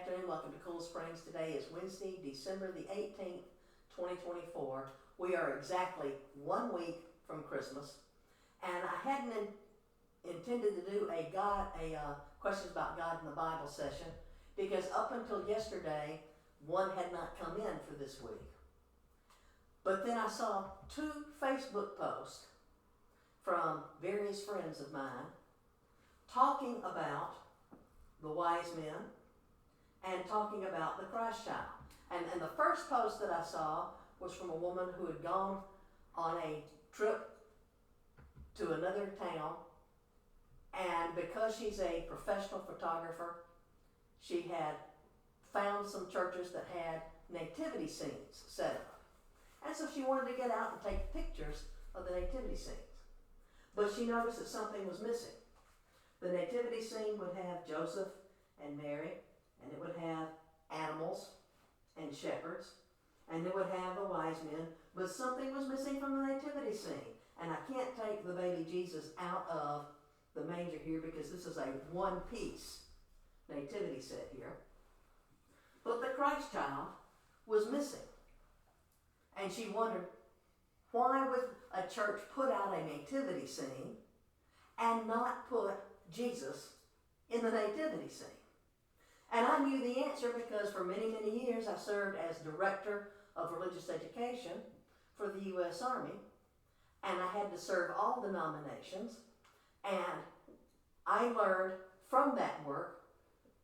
afternoon. Welcome to Cool Springs. Today is Wednesday, December the 18th, 2024. We are exactly 1 week from Christmas, and I hadn't intended to do a questions about God in the Bible session because up until yesterday, one had not come in for this week. But then I saw 2 Facebook posts from various friends of mine talking about the wise men and talking about the Christ child. And the first post that I saw was from a woman who had gone on a trip to another town, and because she's a professional photographer, she had found some churches that had nativity scenes set up. And so she wanted to get out and take pictures of the nativity scenes. But she noticed that something was missing. The nativity scene would have Joseph and Mary, and it would have animals and shepherds, and it would have the wise men, but something was missing from the nativity scene. And I can't take the baby Jesus out of the manger here because this is a one-piece nativity set here. But the Christ child was missing. And she wondered, why would a church put out a nativity scene and not put Jesus in the nativity scene? And I knew the answer because for many, many years I served as director of religious education for the U.S. Army, and I had to serve all denominations, and I learned from that work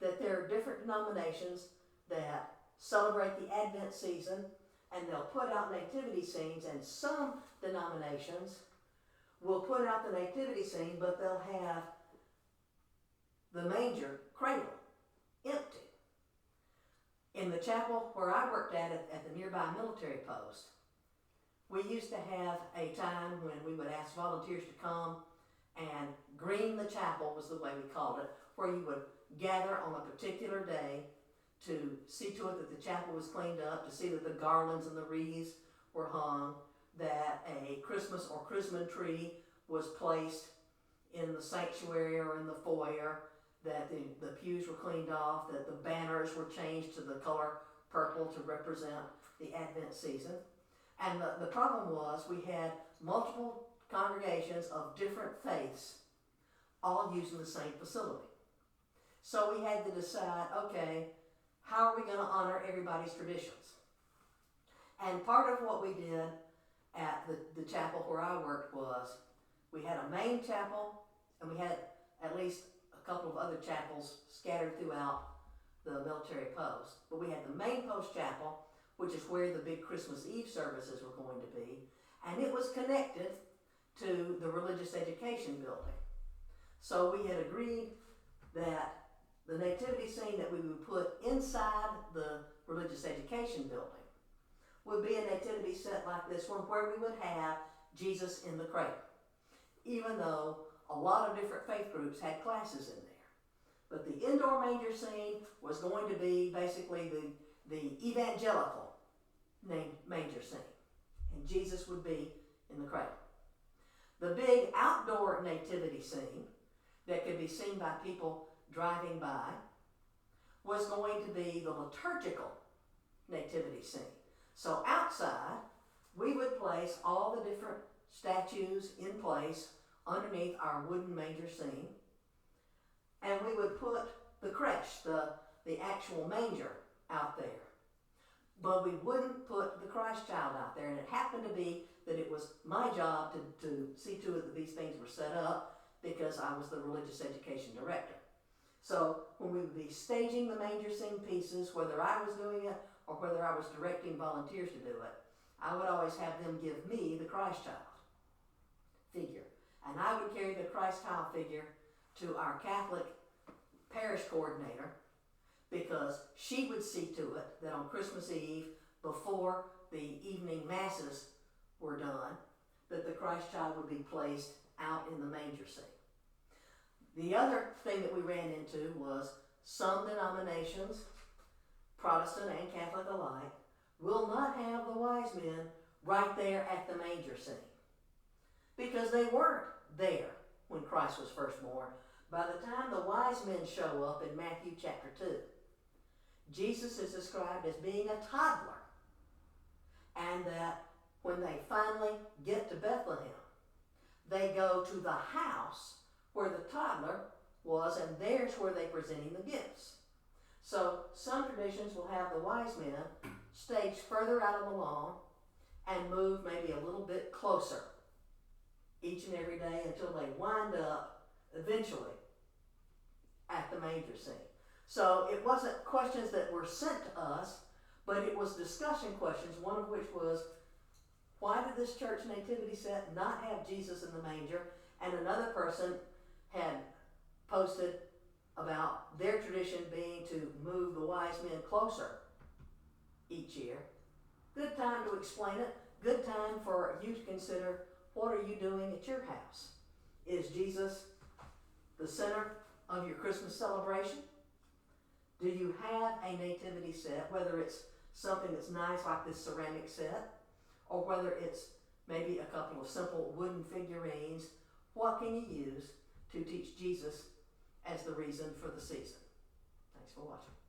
that there are different denominations that celebrate the Advent season, and they'll put out nativity scenes, and some denominations will put out the nativity scene, but they'll have the manger cradle empty. In the chapel where I worked at the nearby military post, we used to have a time when we would ask volunteers to come and green the chapel, was the way we called it, where you would gather on a particular day to see to it that the chapel was cleaned up, to see that the garlands and the wreaths were hung, that a Christmas or Christmas tree was placed in the sanctuary or in the foyer, that the pews were cleaned off, that the banners were changed to the color purple to represent the Advent season. And the problem was we had multiple congregations of different faiths all using the same facility. So we had to decide, okay, how are we going to honor everybody's traditions? And part of what we did at the chapel where I worked was we had a main chapel, and we had at least a couple of other chapels scattered throughout the military post. But we had the main post chapel, which is where the big Christmas Eve services were going to be, and it was connected to the religious education building. So we had agreed that the nativity scene that we would put inside the religious education building would be a nativity set like this one, where we would have Jesus in the cradle, even though a lot of different faith groups had classes in there. But the indoor manger scene was going to be basically the evangelical manger scene, and Jesus would be in the cradle. The big outdoor nativity scene that could be seen by people driving by was going to be the liturgical nativity scene. So outside, we would place all the different statues in place underneath our wooden manger scene, and we would put the creche, the actual manger, out there. But we wouldn't put the Christ child out there, and it happened to be that it was my job to see to it that these things were set up because I was the religious education director. So when we would be staging the manger scene pieces, whether I was doing it or whether I was directing volunteers to do it, I would always have them give me the Christ child figure. And I would carry the Christ child figure to our Catholic parish coordinator, because she would see to it that on Christmas Eve, before the evening masses were done, that the Christ child would be placed out in the manger scene. The other thing that we ran into was some denominations, Protestant and Catholic alike, will not have the wise men right there at the manger scene, because they weren't there when Christ was first born. By the time the wise men show up in Matthew chapter 2, Jesus is described as being a toddler, and that when they finally get to Bethlehem, they go to the house where the toddler was, and there's where they present him the gifts. So some traditions will have the wise men stage further out on the lawn and move maybe a little bit closer each and every day until they wind up eventually at the manger scene. So it wasn't questions that were sent to us, but it was discussion questions, one of which was, why did this church nativity set not have Jesus in the manger? And another person had posted about their tradition being to move the wise men closer each year. Good time to explain it. Good time for you to consider, what are you doing at your house? Is Jesus the center of your Christmas celebration? Do you have a nativity set, whether it's something that's nice like this ceramic set, or whether it's maybe a couple of simple wooden figurines? What can you use to teach Jesus as the reason for the season? Thanks for watching.